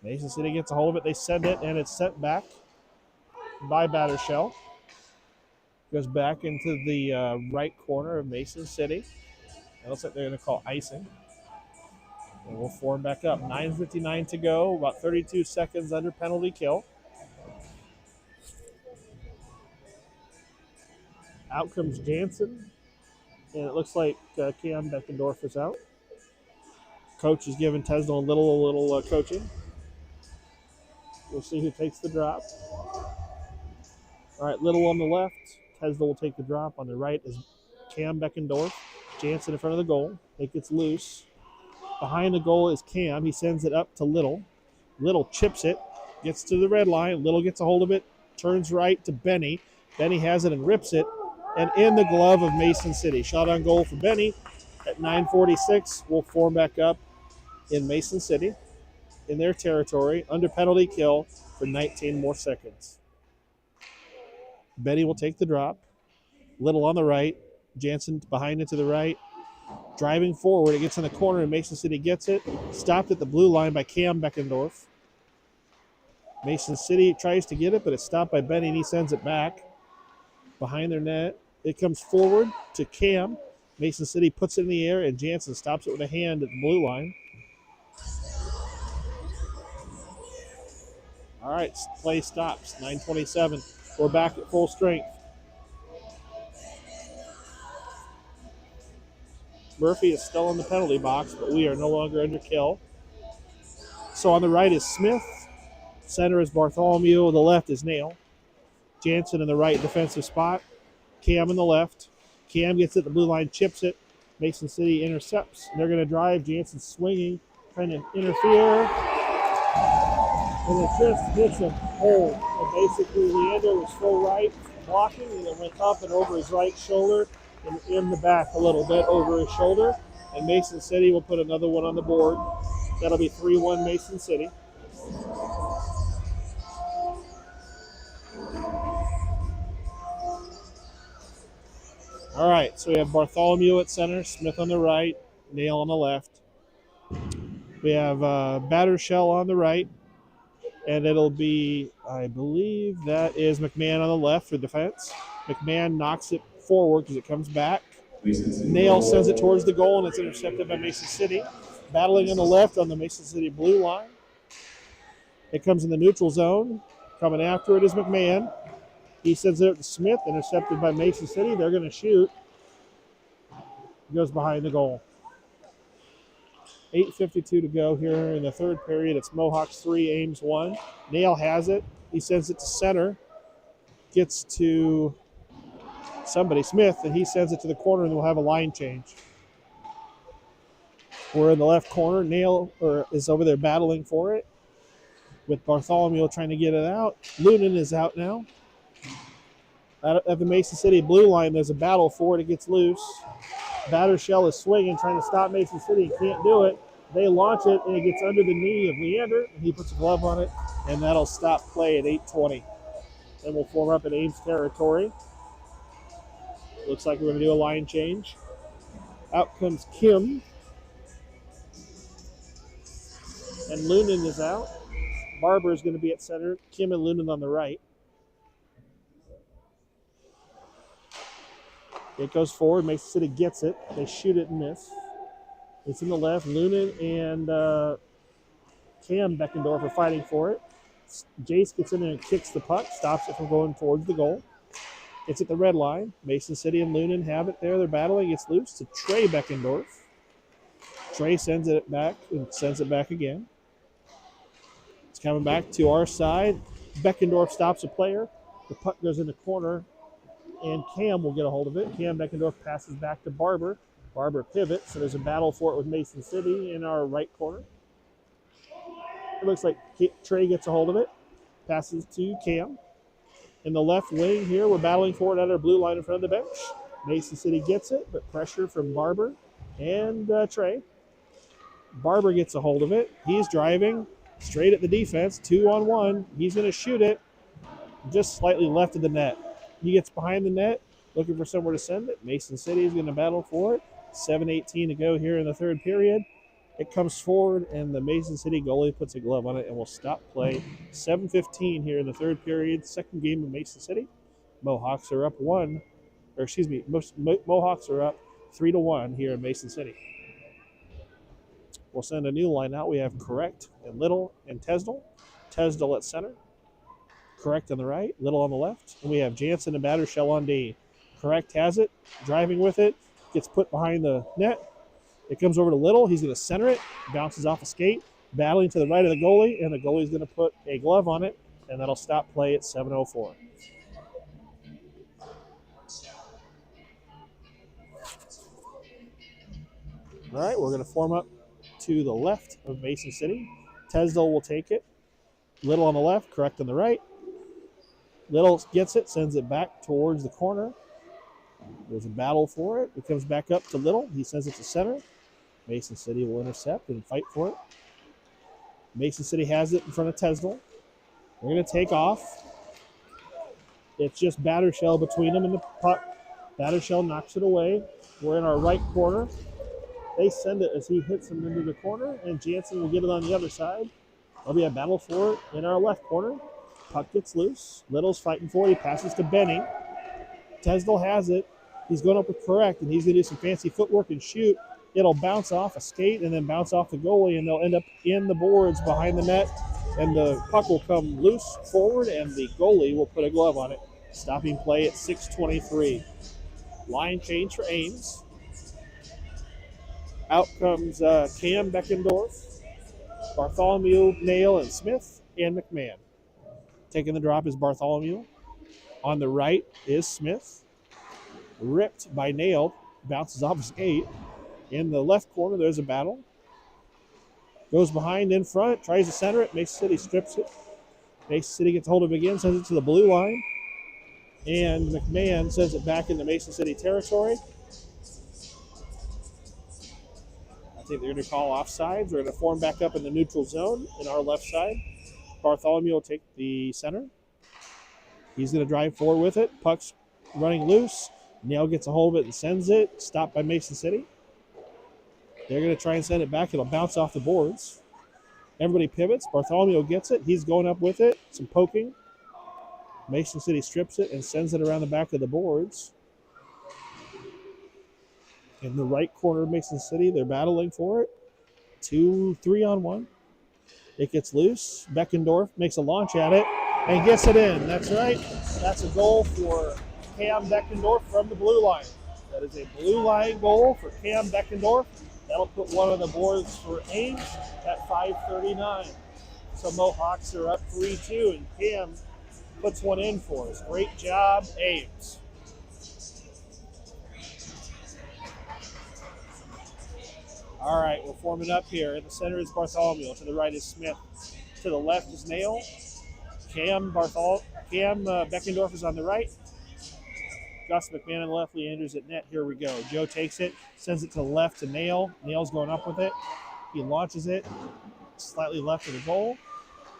Mason City gets a hold of it. They send it, and it's sent back by Battershell. Goes back into the right corner of Mason City. It looks like they're going to call icing. And we'll form back up. 9:59 to go. About 32 seconds under penalty kill. Out comes Jansen. And it looks like Cam Beckendorf is out. Coach is giving Tesdell a little coaching. We'll see who takes the drop. All right, Little on the left. Tesdell will take the drop. On the right is Cam Beckendorf. Jansen in front of the goal. It gets loose. Behind the goal is Cam. He sends it up to Little. Little chips it. Gets to the red line. Little gets a hold of it. Turns right to Benny. Benny has it and rips it. And in the glove of Mason City. Shot on goal for Benny. At 9:46, we'll form back up in Mason City. In their territory. Under penalty kill for 19 more seconds. Benny will take the drop. Little on the right. Jansen behind it to the right. Driving forward, it gets in the corner, and Mason City gets it. Stopped at the blue line by Cam Beckendorf. Mason City tries to get it, but it's stopped by Benny, and he sends it back behind their net. It comes forward to Cam. Mason City puts it in the air, and Jansen stops it with a hand at the blue line. All right, play stops. 9:27. We're back at full strength. Murphy is still in the penalty box, but we are no longer under kill. So on the right is Smith. Center is Bartholomew. The left is Nail. Jansen in the right defensive spot. Cam in the left. Cam gets it. The blue line chips it. Mason City intercepts. They're going to drive. Jansen swinging, trying to interfere. And it just hits a hole. And basically, Leander was full right, blocking, and it went up and over his right shoulder and in the back a little bit over his shoulder. And Mason City will put another one on the board. That'll be 3-1 Mason City. All right, so we have Bartholomew at center, Smith on the right, Nail on the left. We have Battershell on the right, and it'll be, I believe that is McMahon on the left for defense. McMahon knocks it forward because it comes back. Nail sends it towards the goal, and it's intercepted by Mason City. Battling on the left on the Mason City blue line. It comes in the neutral zone. Coming after it is McMahon. He sends it to Smith, intercepted by Mason City. They're going to shoot. He goes behind the goal. 8:52 to go here in the third period. It's Mohawks 3, Ames 1. Nail has it. He sends it to center. Gets to somebody, Smith, and he sends it to the corner, and we'll have a line change. We're in the left corner. Nail is over there battling for it with Bartholomew trying to get it out. Lunan is out now. At the Mason City blue line, there's a battle for it. It gets loose. Battershell is swinging, trying to stop Mason City. Can't do it. They launch it, and it gets under the knee of Leander, and he puts a glove on it, and that'll stop play at 8:20. Then we'll form up in Ames territory. Looks like we're going to do a line change. Out comes Kim. And Lunan is out. Barber is going to be at center. Kim and Lunan on the right. It goes forward. Mason City gets it. They shoot it and miss. It's in the left. Lunan and Cam Beckendorf are fighting for it. Jace gets in there and kicks the puck. Stops it from going towards the goal. It's at the red line. Mason City and Lunan have it there. They're battling. It's loose to Trey Beckendorf. Trey sends it back and sends it back again. It's coming back to our side. Beckendorf stops a player. The puck goes in the corner, and Cam will get a hold of it. Cam Beckendorf passes back to Barber. Barber pivots, so there's a battle for it with Mason City in our right corner. It looks like Trey gets a hold of it. Passes to Cam. In the left wing here, we're battling for it at our blue line in front of the bench. Mason City gets it, but pressure from Barber and Trey. Barber gets a hold of it. He's driving straight at the defense, 2-on-1. He's going to shoot it just slightly left of the net. He gets behind the net, looking for somewhere to send it. Mason City is going to battle for it. 7:18 to go here in the third period. It comes forward, and the Mason City goalie puts a glove on it and will stop play. 7:15 here in the third period. Second game of Mason City. Mohawks are up Mohawks are up 3-1 here in Mason City. We'll send a new line out. We have Correct and Little and Tesdall. Tesdall at center. Correct on the right. Little on the left. And we have Jansen and Battershell on D. Correct has it. Driving with it. Gets put behind the net. It comes over to Little. He's going to center it. Bounces off a skate. Battling to the right of the goalie. And the goalie's going to put a glove on it. And that'll stop play at 7:04. All right, we're going to form up to the left of Mason City. Tesdall will take it. Little on the left, Correct on the right. Little gets it, sends it back towards the corner. There's a battle for it. It comes back up to Little. He sends it to center. Mason City will intercept and fight for it. Mason City has it in front of Tesdall. We're going to take off. It's just Battershell between them and the puck. Battershell knocks it away. We're in our right corner. They send it as he hits him into the corner, and Jansen will get it on the other side. There'll be a battle for it in our left corner. Puck gets loose. Little's fighting for it. He passes to Benny. Tesdall has it. He's going up with Correct, and he's going to do some fancy footwork and shoot. It'll bounce off a skate and then bounce off the goalie, and they'll end up in the boards behind the net, and the puck will come loose forward, and the goalie will put a glove on it. Stopping play at 6:23. Line change for Ames. Out comes Cam Beckendorf. Bartholomew, Nail, and Smith, and McMahon. Taking the drop is Bartholomew. On the right is Smith. Ripped by Nail. Bounces off his skate. In the left corner, there's a battle. Goes behind in front. Tries to center it. Mason City strips it. Mason City gets hold of it again. Sends it to the blue line. And McMahon sends it back into Mason City territory. I think they're going to call offsides. We're going to form back up in the neutral zone in our left side. Bartholomew will take the center. He's going to drive forward with it. Puck's running loose. Nail gets a hold of it and sends it. Stopped by Mason City. They're going to try and send it back. It'll bounce off the boards. Everybody pivots. Bartholomew gets it. He's going up with it. Some poking. Mason City strips it and sends it around the back of the boards. In the right corner of Mason City, they're battling for it. 2-3-on-1. It gets loose. Beckendorf makes a launch at it and gets it in. That's right. That's a goal for Cam Beckendorf from the blue line. That is a blue line goal for Cam Beckendorf. That'll put one of the boards for Ames at 5:39. So Mohawks are up 3-2, and Cam puts one in for us. Great job, Ames. All right, we're forming up here. In the center is Bartholomew. To the right is Smith. To the left is Nail. Cam Beckendorf is on the right. Gus McMahon on the left. Leanders at net. Here we go. Joe takes it, sends it to the left to Nail. Nail's going up with it. He launches it slightly left of the goal.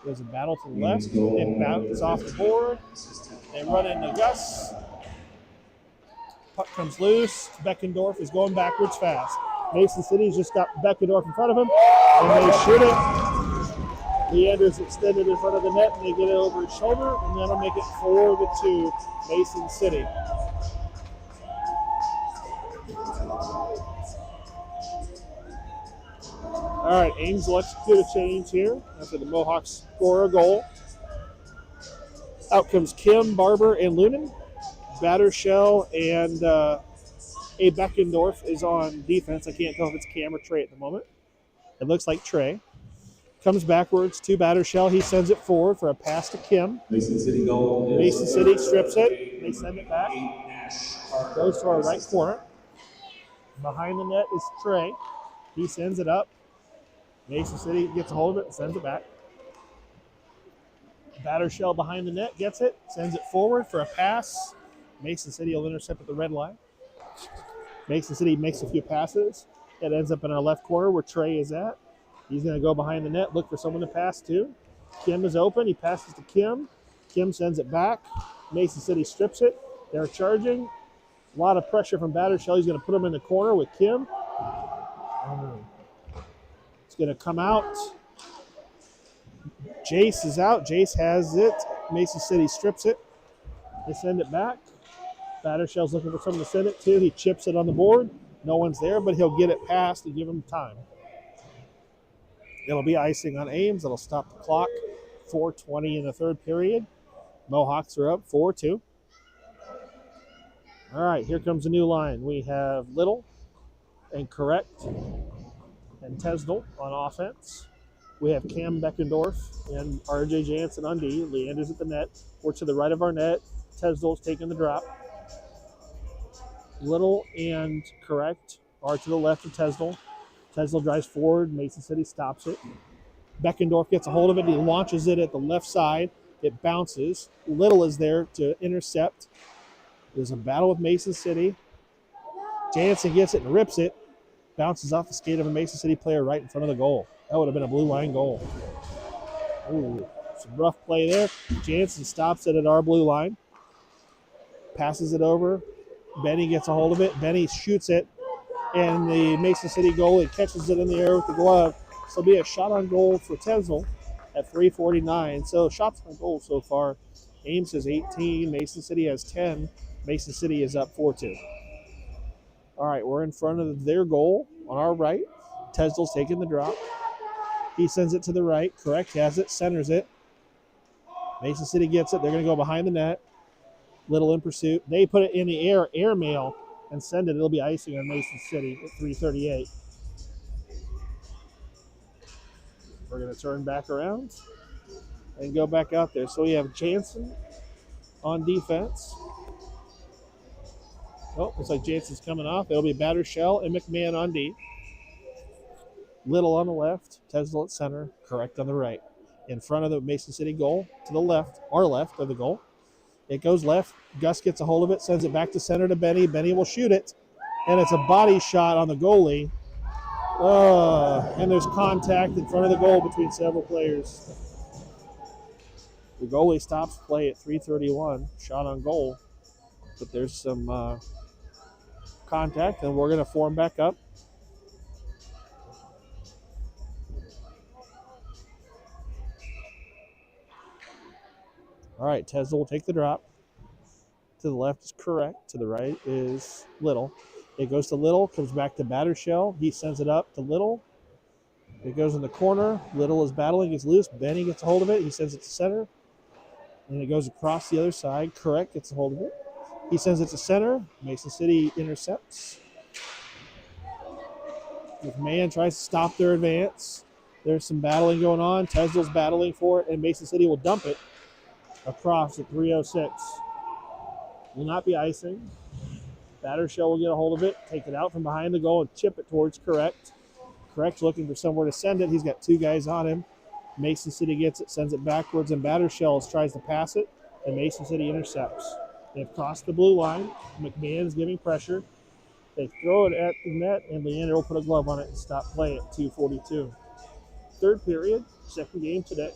There's a battle to the left. It bounces off the board. They run into Gus. Puck comes loose. Beckendorf is going backwards fast. Mason City's just got Beckendorf in front of him, and they shoot it. Leander's extended in front of the net, and they get it over his shoulder, and that'll make it 4-2 Mason City. All right, Ames will execute a change here after the Mohawks score a goal. Out comes Kim, Barber, and Lunan. Battershell and A. Beckendorf is on defense. I can't tell if it's Cam or Trey at the moment. It looks like Trey. Comes backwards to Battershell. He sends it forward for a pass to Kim. Mason City goal. Mason City strips it. They send it back. Goes to our right corner. Behind the net is Trey. He sends it up. Mason City gets a hold of it and sends it back. Battershell behind the net gets it, sends it forward for a pass. Mason City will intercept at the red line. Mason City makes a few passes. It ends up in our left corner where Trey is at. He's going to go behind the net, look for someone to pass to. Kim is open. He passes to Kim. Kim sends it back. Mason City strips it. They're charging. A lot of pressure from Battershell. He's going to put him in the corner with Kim. It's going to come out. Jace is out. Jace has it. Mason City strips it. They send it back. Battershell's looking for someone to send it to. He chips it on the board. No one's there, but he'll get it past and give him time. It'll be icing on Ames. It'll stop the clock. 4:20 in the third period. Mohawks are up 4-2. All right, here comes a new line. We have Little and Correct and Tesdall on offense. We have Cam Beckendorf and RJ Jansen on D. Leanders at the net. We're to the right of our net. Tesdall's taking the drop. Little and Correct are to the left of Tesdall. Tesdall drives forward. Mason City stops it. Beckendorf gets a hold of it. He launches it at the left side. It bounces. Little is there to intercept. There's a battle with Mason City. Jansen gets it and rips it. Bounces off the skate of a Mason City player right in front of the goal. That would have been a blue line goal. Ooh, some rough play there. Jansen stops it at our blue line. Passes it over. Benny gets a hold of it. Benny shoots it. And the Mason City goalie catches it in the air with the glove. So it'll be a shot on goal for Tesdall at 3:49. So shots on goal so far. Ames has 18. Mason City has 10. Mason City is up 4-2. All right, we're in front of their goal on our right. Tesdall's taking the drop. He sends it to the right. Correct has it, centers it. Mason City gets it. They're going to go behind the net. Little in pursuit. They put it in the air mail, and send it. It'll be icing on Mason City at 3:38. We're going to turn back around and go back out there. So we have Jansen on defense. Oh, looks like Jansen's coming off. It'll be Battershell and McMahon on D. Little on the left, Tesla at center, correct on the right. In front of the Mason City goal, to the left, our left of the goal. It goes left. Gus gets a hold of it, sends it back to center to Benny. Benny will shoot it, and it's a body shot on the goalie. And there's contact in front of the goal between several players. The goalie stops play at 3:31, shot on goal. But there's some contact, and we're going to form back up. All right, Tesla will take the drop. To the left is correct. To the right is Little. It goes to Little, comes back to Battershell. He sends it up to Little. It goes in the corner. Little is battling, gets loose. Benny gets a hold of it. He sends it to center. And it goes across the other side. Correct gets a hold of it. He sends it to center. Mason City intercepts. McMahon tries to stop their advance. There's some battling going on. Tesla's battling for it, and Mason City will dump it across at 3:06. Will not be icing. Battershell will get a hold of it, take it out from behind the goal, and chip it towards Correct. Correct looking for somewhere to send it. He's got two guys on him. Mason City gets it, sends it backwards, and Battershell tries to pass it, and Mason City intercepts. They've crossed the blue line. McMahon is giving pressure. They throw it at the net, and Leander will put a glove on it and stop play at 2:42. Third period, second game today.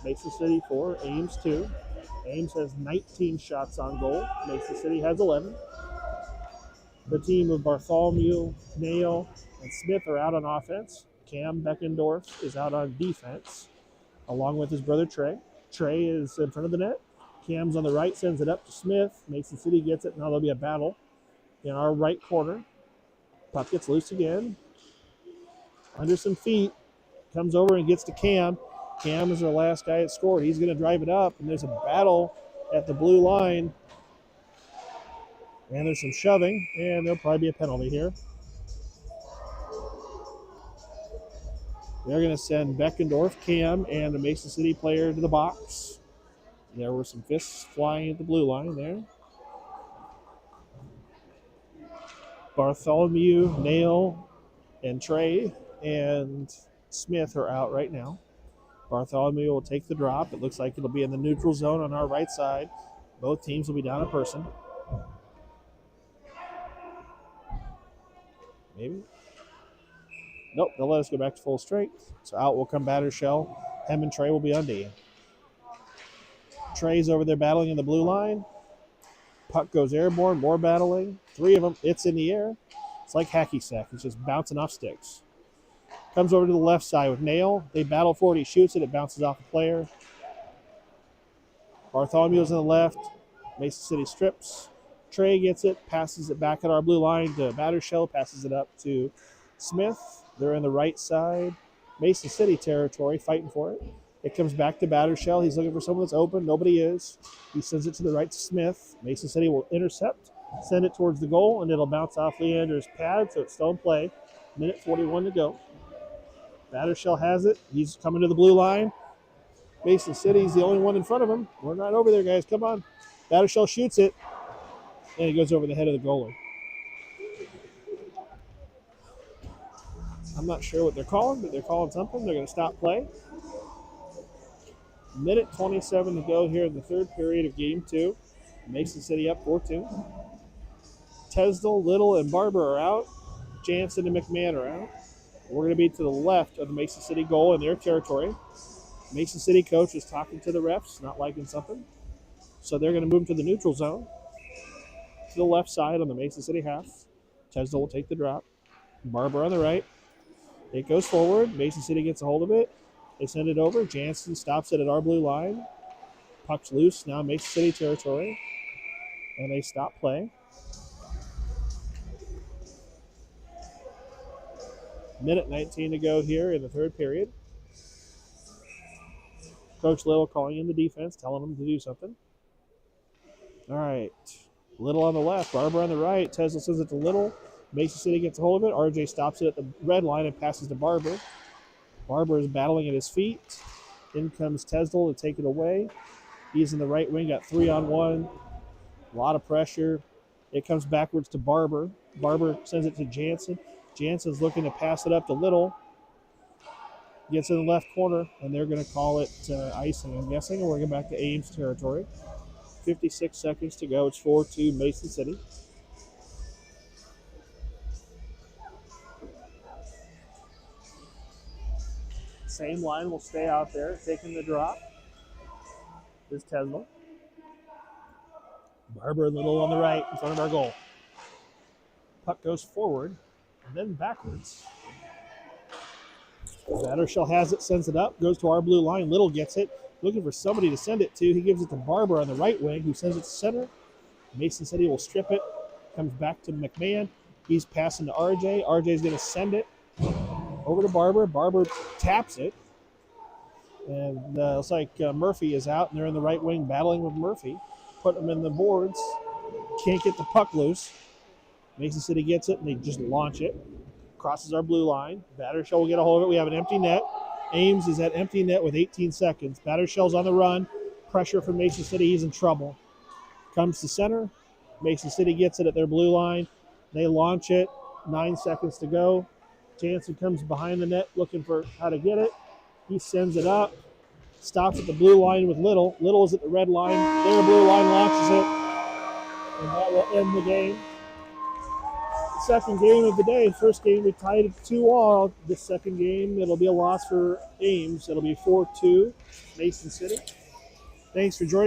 Mason City 4, Ames 2. Ames has 19 shots on goal. Mason City has 11. The team of Bartholomew, Nail, and Smith are out on offense. Cam Beckendorf is out on defense, along with his brother Trey. Trey is in front of the net. Cam's on the right, sends it up to Smith. Mason City gets it. Now there'll be a battle in our right corner. Puck gets loose again. Under some feet. Comes over and gets to Cam. Cam is our last guy that scored. He's going to drive it up, and there's a battle at the blue line. And there's some shoving, and there'll probably be a penalty here. They're going to send Beckendorf, Cam, and the Mason City player to the box. There were some fists flying at the blue line there. Bartholomew, Nail, and Trey, and Smith are out right now. Bartholomew will take the drop. It looks like it'll be in the neutral zone on our right side. Both teams will be down a person. Maybe. Nope, they'll let us go back to full strength. So out will come Battershell. Hem and Trey will be on D. Trey's over there battling in the blue line. Puck goes airborne, more battling. Three of them, it's in the air. It's like hacky sack. It's just bouncing off sticks. Comes over to the left side with Nail. They battle for it. He shoots it. It bounces off the player. Bartholomew's on the left. Mason City strips. Trey gets it, passes it back at our blue line to Battershell, passes it up to Smith. They're in the right side. Mason City territory, fighting for it. It comes back to Battershell. He's looking for someone that's open. Nobody is. He sends it to the right to Smith. Mason City will intercept, send it towards the goal, and it'll bounce off Leander's pad, so it's still in play. Minute 41 to go. Battershell has it. He's coming to the blue line. Mason City's the only one in front of him. We're not over there, guys. Come on. Battershell shoots it, and it goes over the head of the goalie. I'm not sure what they're calling, but they're calling something. They're going to stop play. Minute 27 to go here in the third period of Game 2. Mason City up 4-2. Tesdell, Little, and Barber are out. Jansen and McMahon are out. We're going to be to the left of the Mason City goal in their territory. Mason City coach is talking to the refs, not liking something. So they're going to move to the neutral zone. To the left side on the Mason City half. Tesdell will take the drop. Barber on the right. It goes forward. Mason City gets a hold of it. They send it over. Jansen stops it at our blue line. Puck's loose. Now Mason City territory. And they stop play. Minute 19 to go here in the third period. Coach Little calling in the defense, telling them to do something. All right. Little on the left. Barber on the right. Tesla sends it to Little. Mason City gets a hold of it. RJ stops it at the red line and passes to Barber. Barber is battling at his feet. In comes Tesdell to take it away. He's in the right wing, got 3-on-1. A lot of pressure. It comes backwards to Barber. Barber sends it to Jansen. Jansen's looking to pass it up to Little. Gets in the left corner, and they're going to call it icing, I'm guessing, and we're going back to Ames territory. 56 seconds to go. It's 4-2 Mason City. Same line will stay out there, taking the drop. Is Tesla. Barber and Little on the right in front of our goal. Puck goes forward and then backwards. Battershell has it, sends it up, goes to our blue line. Little gets it, looking for somebody to send it to. He gives it to Barber on the right wing, who sends it to center. Mason City will strip it. Comes back to McMahon. He's passing to RJ. RJ's going to send it over to Barber. Barber taps it. And looks like Murphy is out, and they're in the right wing battling with Murphy. Put them in the boards. Can't get the puck loose. Mason City gets it, and they just launch it. Crosses our blue line. Battershell will get a hold of it. We have an empty net. Ames is at empty net with 18 seconds. Battershell's on the run. Pressure from Mason City. He's in trouble. Comes to center. Mason City gets it at their blue line. They launch it. 9 seconds to go. Jansen comes behind the net looking for how to get it. He sends it up. Stops at the blue line with Little. Little is at the red line. Their blue line launches it. And that will end the game. Second game of the day. First game we tied it 2-2. This second game, it'll be a loss for Ames. It'll be 4-2 Mason City. Thanks for joining